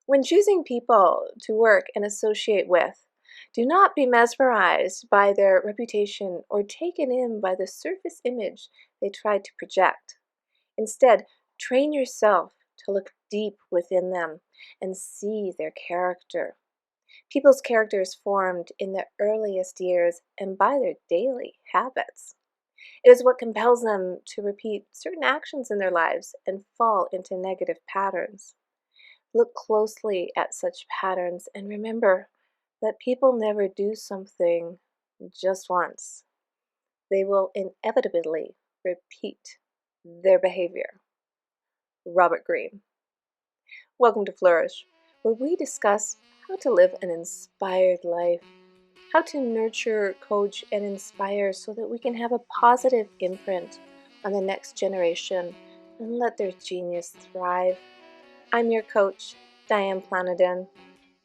When choosing people to work and associate with, do not be mesmerized by their reputation or taken in by the surface image they try to project. Instead, train yourself to look deep within them and see their character. People's character is formed in the earliest years and by their daily habits. It is what compels them to repeat certain actions in their lives and fall into negative patterns. Look closely at such patterns and remember that people never do something just once. They will inevitably repeat their behavior. Robert Greene. Welcome to Flourish, where we discuss how to live an inspired life, how to nurture, coach, and inspire so that we can have a positive imprint on the next generation and let their genius thrive. I'm your coach, Diane Planadin.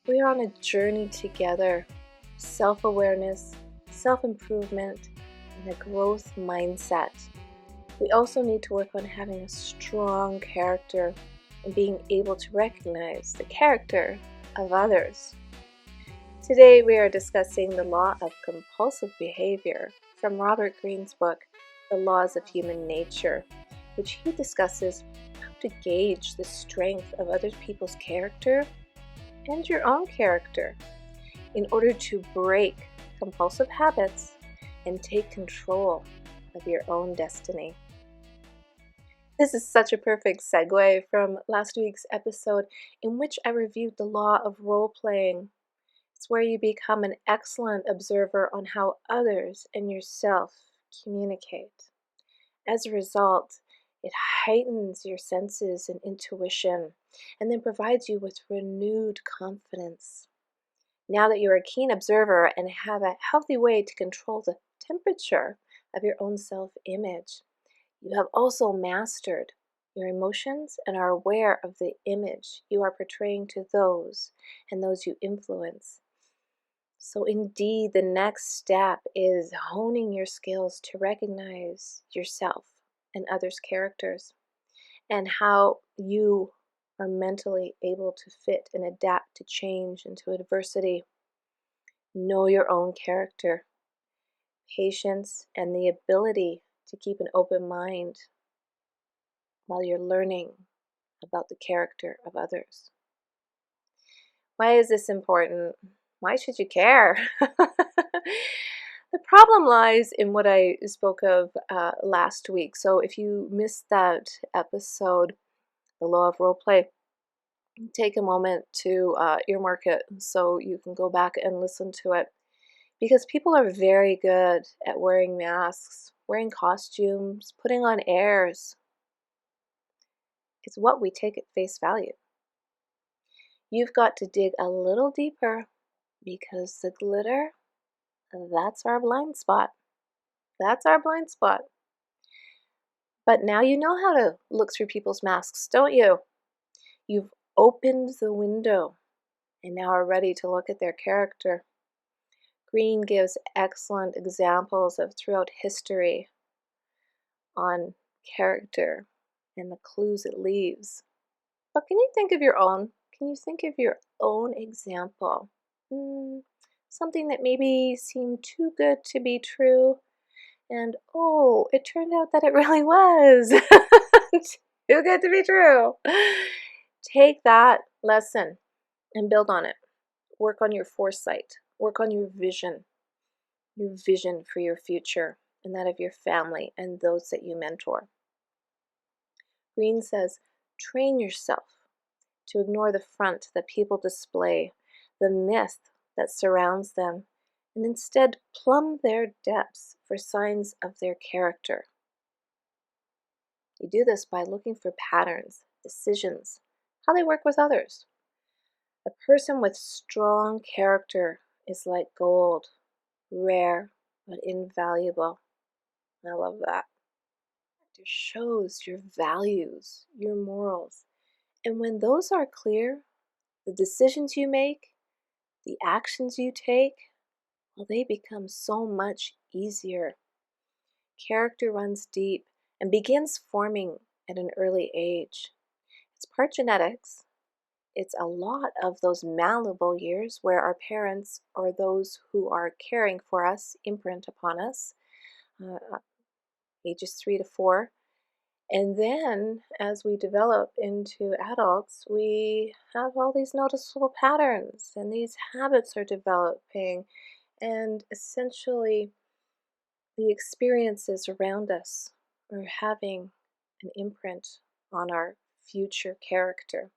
We are on a journey together, self-awareness, self-improvement, and a growth mindset. We also need to work on having a strong character and being able to recognize the character of others. Today we are discussing the Law of Compulsive Behaviour from Robert Greene's book, The Laws of Human Nature, which he discusses how to gauge the strength of other people's character and your own character in order to break compulsive habits and take control of your own destiny. This is such a perfect segue from last week's episode in which I reviewed the law of role-playing. It's where you become an excellent observer on how others and yourself communicate. As a result, it heightens your senses and intuition and then provides you with renewed confidence. Now that you're a keen observer and have a healthy way to control the temperature of your own self-image, you have also mastered your emotions and are aware of the image you are portraying to those and those you influence. So indeed, the next step is honing your skills to recognize yourself and others' characters and how you are mentally able to fit and adapt to change and to adversity. Know your own character, patience, and the ability to keep an open mind while you're learning about the character of others. Why is this important? Why should you care? The problem lies in what I spoke of last week. So if you missed that episode, The Law of Roleplay, take a moment to earmark it so you can go back and listen to it. Because people are very good at wearing masks, wearing costumes, putting on airs. It's what we take at face value. You've got to dig a little deeper because the glitter, that's our blind spot. That's our blind spot. But now you know how to look through people's masks, don't you? You've opened the window and now are ready to look at their character. Greene gives excellent examples of throughout history on character and the clues it leaves. But can you think of your own? Can you think of your own example? Something that maybe seemed too good to be true, and oh, it turned out that it really was too good to be true. Take that lesson and build on it. Work on your foresight. Work on your vision for your future and that of your family and those that you mentor. Greene says, train yourself to ignore the front that people display, the myth that surrounds them, and instead plumb their depths for signs of their character. You do this by looking for patterns, decisions, how they work with others. A person with strong character is like gold, rare but invaluable. I love that. It shows your values, your morals. And when those are clear, the decisions you make, the actions you take, well, they become so much easier. Character runs deep and begins forming at an early age. It's part genetics, it's a lot of those malleable years where our parents or those who are caring for us imprint upon us, ages 3 to 4. And then as we develop into adults, we have all these noticeable patterns and these habits are developing. And essentially, the experiences around us are having an imprint on our future character.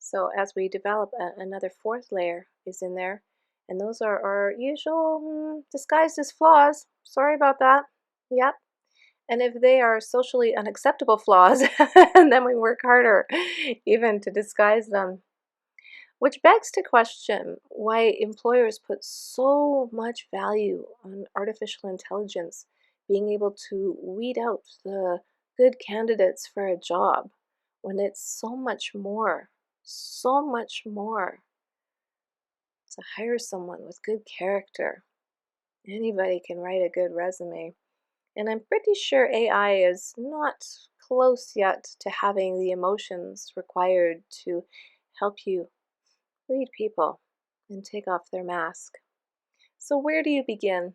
So as we develop, another fourth layer is in there, and those are our usual disguised as flaws. Sorry about that. Yep. And if they are socially unacceptable flaws, then we work harder even to disguise them. Which begs to question why employers put so much value on artificial intelligence being able to weed out the good candidates for a job when it's so much more to hire someone with good character. Anybody can write a good resume. And I'm pretty sure AI is not close yet to having the emotions required to help you read people and take off their mask. So, where do you begin?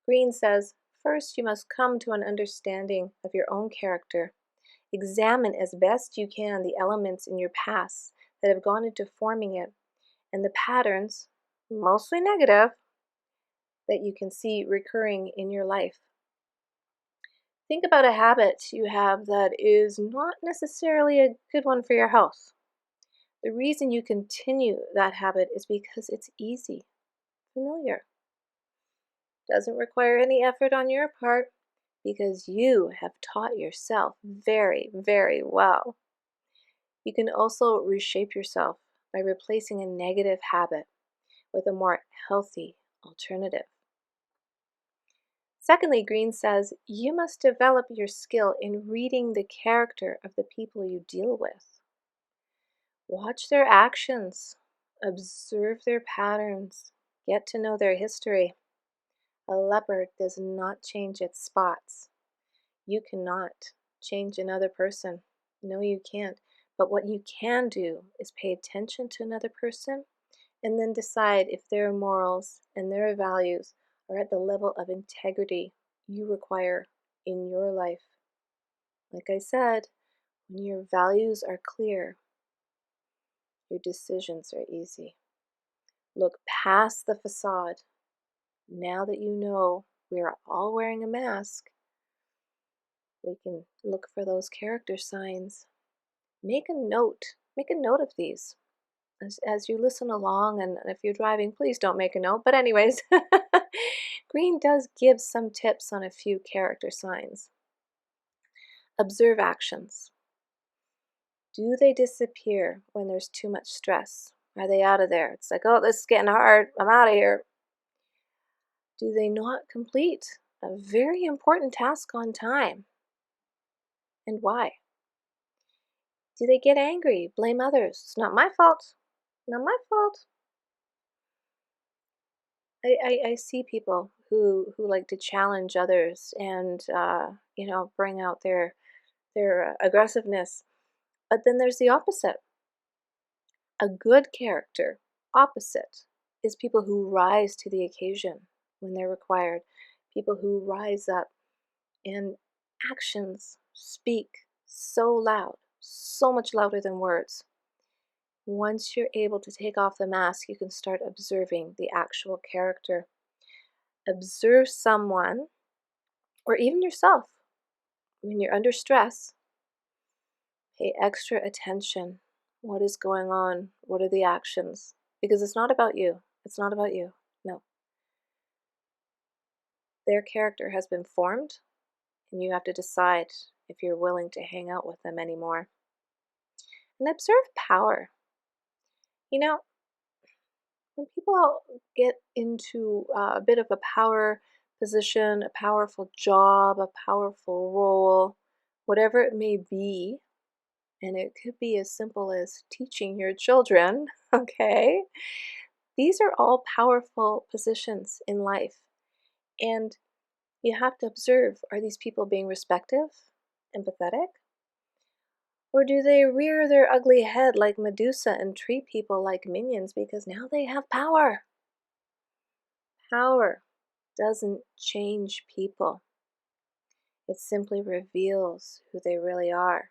Greene says, first, you must come to an understanding of your own character. Examine as best you can the elements in your past that have gone into forming it and the patterns, mostly negative, that you can see recurring in your life. Think about a habit you have that is not necessarily a good one for your health. The reason you continue that habit is because it's easy, familiar. Doesn't require any effort on your part because you have taught yourself very, very well. You can also reshape yourself by replacing a negative habit with a more healthy alternative. Secondly, Greene says you must develop your skill in reading the character of the people you deal with. Watch their actions, observe their patterns, get to know their history. A leopard does not change its spots. You cannot change another person. No, you can't. But what you can do is pay attention to another person and then decide if their morals and their values are at the level of integrity you require in your life. Like I said, when your values are clear, your decisions are easy. Look past the facade. Now that you know we are all wearing a mask, we can look for those character signs. Make a note of these as you listen along, and if you're driving, please don't make a note. But anyways, Greene does give some tips on a few character signs. Observe actions. Do they disappear when there's too much stress? Are they out of there? It's like, oh, this is getting hard. I'm out of here. Do they not complete a very important task on time? And why? Do they get angry, blame others? It's not my fault. Not my fault. I see people who like to challenge others and bring out their aggressiveness. But then there's the opposite. A good character, opposite, is people who rise to the occasion when they're required. People who rise up and actions speak so loud, so much louder than words. Once you're able to take off the mask, you can start observing the actual character. Observe someone, or even yourself, when you're under stress. Pay extra attention. What is going on? What are the actions? Because it's not about you. It's not about you. No. Their character has been formed, and you have to decide if you're willing to hang out with them anymore. And observe power. You know, when people get into a bit of a power position, a powerful job, a powerful role, whatever it may be, and it could be as simple as teaching your children, okay? These are all powerful positions in life. And you have to observe, are these people being respectful, empathetic? Or do they rear their ugly head like Medusa and treat people like minions because now they have power? Power doesn't change people. It simply reveals who they really are.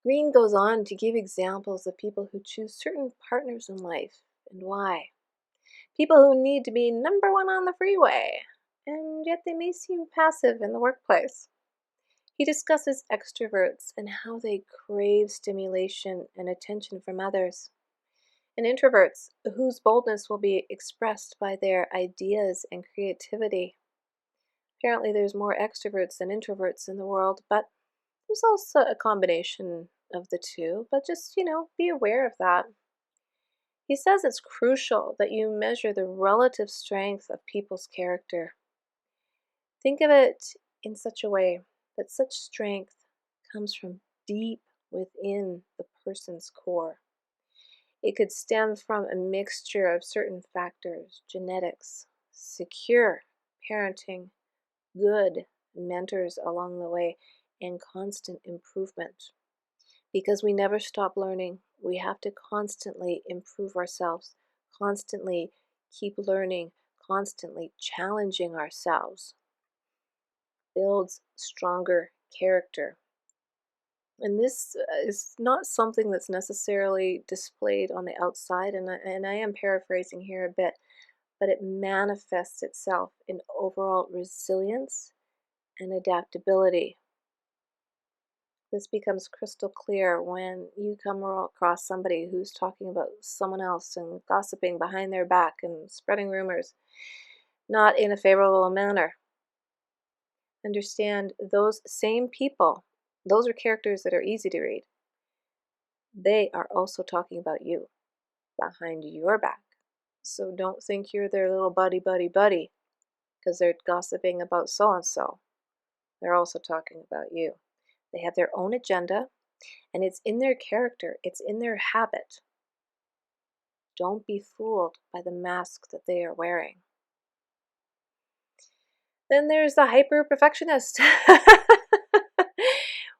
Greene goes on to give examples of people who choose certain partners in life and why. People who need to be number one on the freeway, and yet they may seem passive in the workplace. He discusses extroverts and how they crave stimulation and attention from others, and introverts whose boldness will be expressed by their ideas and creativity. Apparently, there's more extroverts than introverts in the world, but there's also a combination of the two, but just, be aware of that. He says it's crucial that you measure the relative strength of people's character. Think of it in such a way that such strength comes from deep within the person's core. It could stem from a mixture of certain factors: genetics, secure parenting, good mentors along the way, and constant improvement. Because we never stop learning, we have to constantly improve ourselves, constantly keep learning, constantly challenging ourselves. Builds stronger character. And this is not something that's necessarily displayed on the outside, and I am paraphrasing here a bit, but it manifests itself in overall resilience and adaptability. This becomes crystal clear when you come across somebody who's talking about someone else and gossiping behind their back and spreading rumors, not in a favorable manner. Understand those same people, those are characters that are easy to read. They are also talking about you behind your back. So don't think you're their little buddy because they're gossiping about so and so. They're also talking about you. They have their own agenda, and it's in their character, it's in their habit. Don't be fooled by the mask that they are wearing. Then there's the hyper perfectionist,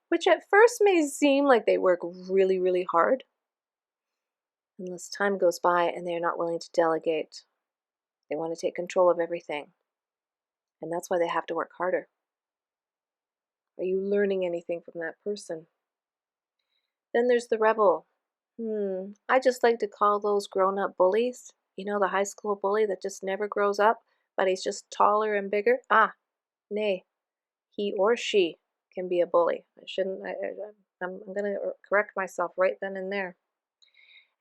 which at first may seem like they work really, really hard, unless time goes by and they're not willing to delegate. They want to take control of everything, and that's why they have to work harder. Are you learning anything from that person? Then there's the rebel. I just like to call those grown-up bullies. You know, the high school bully that just never grows up, but he's just taller and bigger? Nay, he or she can be a bully. I'm going to correct myself right then and there.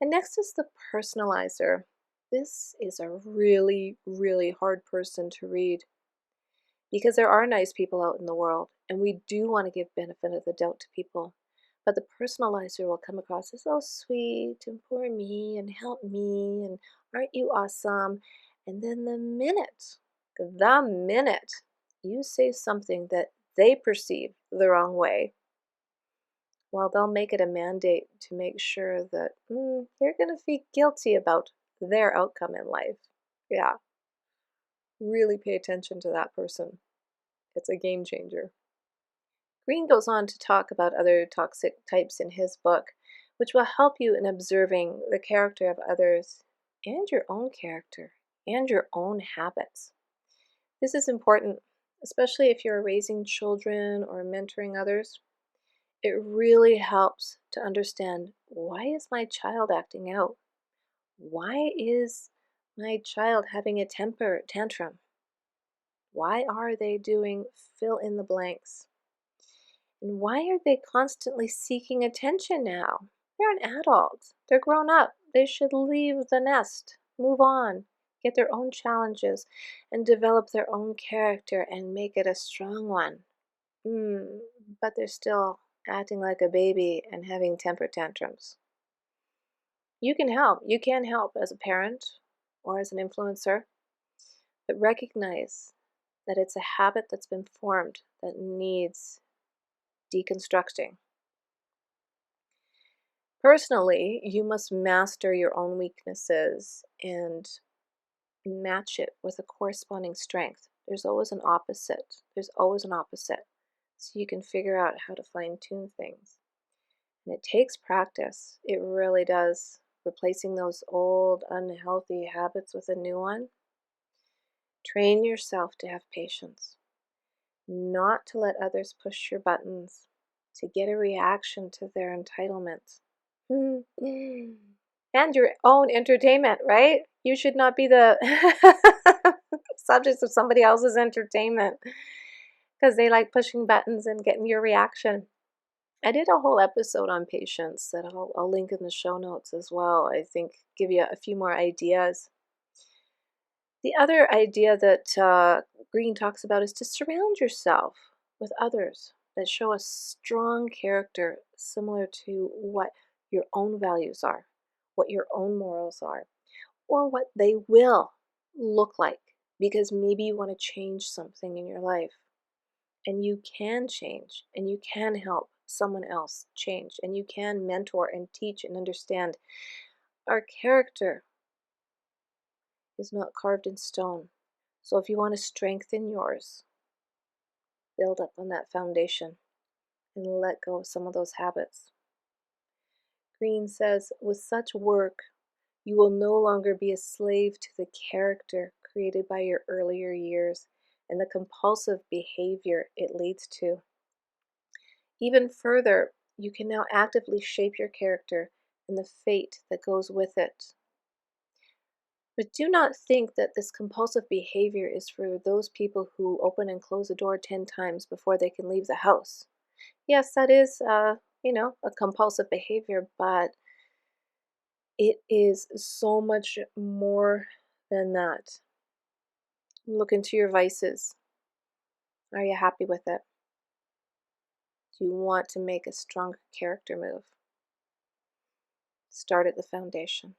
And next is the personalizer. This is a really, really hard person to read because there are nice people out in the world, and we do want to give benefit of the doubt to people. But the personalizer will come across as, oh, sweet, and poor me, and help me, and aren't you awesome? And then the minute you say something that they perceive the wrong way, well, they'll make it a mandate to make sure that you're going to feel guilty about their outcome in life. Yeah, really pay attention to that person. It's a game changer. Greene goes on to talk about other toxic types in his book, which will help you in observing the character of others and your own character and your own habits. This is important, especially if you're raising children or mentoring others. It really helps to understand, why is my child acting out? Why is my child having a temper tantrum? Why are they doing fill in the blanks? And why are they constantly seeking attention now? They're an adult. They're grown up. They should leave the nest, move on, get their own challenges, and develop their own character and make it a strong one. But they're still acting like a baby and having temper tantrums. You can help. You can help as a parent or as an influencer, but recognize that it's a habit that's been formed that needs deconstructing. Personally, you must master your own weaknesses and match it with a corresponding strength. There's always an opposite. so you can figure out how to fine-tune things. And it takes practice. It really does. Replacing those old unhealthy habits with a new one. Train yourself to have patience, not to let others push your buttons, to get a reaction to their entitlements. And your own entertainment, right? You should not be the subjects of somebody else's entertainment because they like pushing buttons and getting your reaction. I did a whole episode on patience that I'll link in the show notes as well. I think give you a few more ideas. The other idea that Greene talks about is to surround yourself with others that show a strong character similar to what your own values are, what your own morals are, or what they will look like, because maybe you want to change something in your life. And you can change, and you can help someone else change, and you can mentor and teach and understand. Our character is not carved in stone. So if you want to strengthen yours, build up on that foundation and let go of some of those habits. Greene says, with such work, you will no longer be a slave to the character created by your earlier years and the compulsive behavior it leads to. Even further, you can now actively shape your character and the fate that goes with it. But do not think that this compulsive behavior is for those people who open and close the door 10 times before they can leave the house. Yes, that is, a compulsive behavior, but it is so much more than that. Look into your vices. Are you happy with it? Do you want to make a stronger character move? Start at the foundation.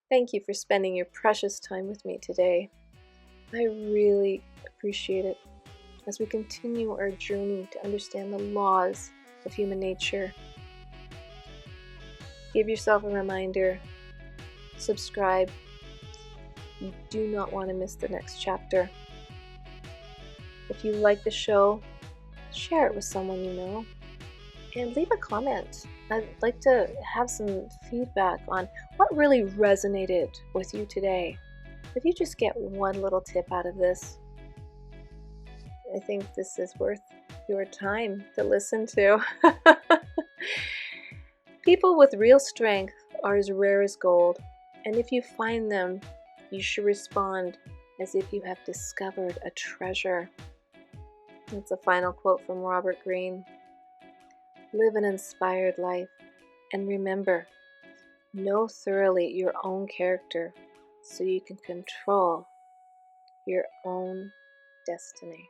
Thank you for spending your precious time with me today. I really appreciate it as we continue our journey to understand the laws of human nature. Give yourself a reminder, subscribe. You do not want to miss the next chapter. If you like the show, share it with someone you know, and leave a comment. I'd like to have some feedback on what really resonated with you today. If you just get one little tip out of this, I think this is worth your time to listen to. People with real strength are as rare as gold, and if you find them, you should respond as if you have discovered a treasure. That's a final quote from Robert Greene. Live an inspired life, and remember, know thoroughly your own character so you can control your own destiny.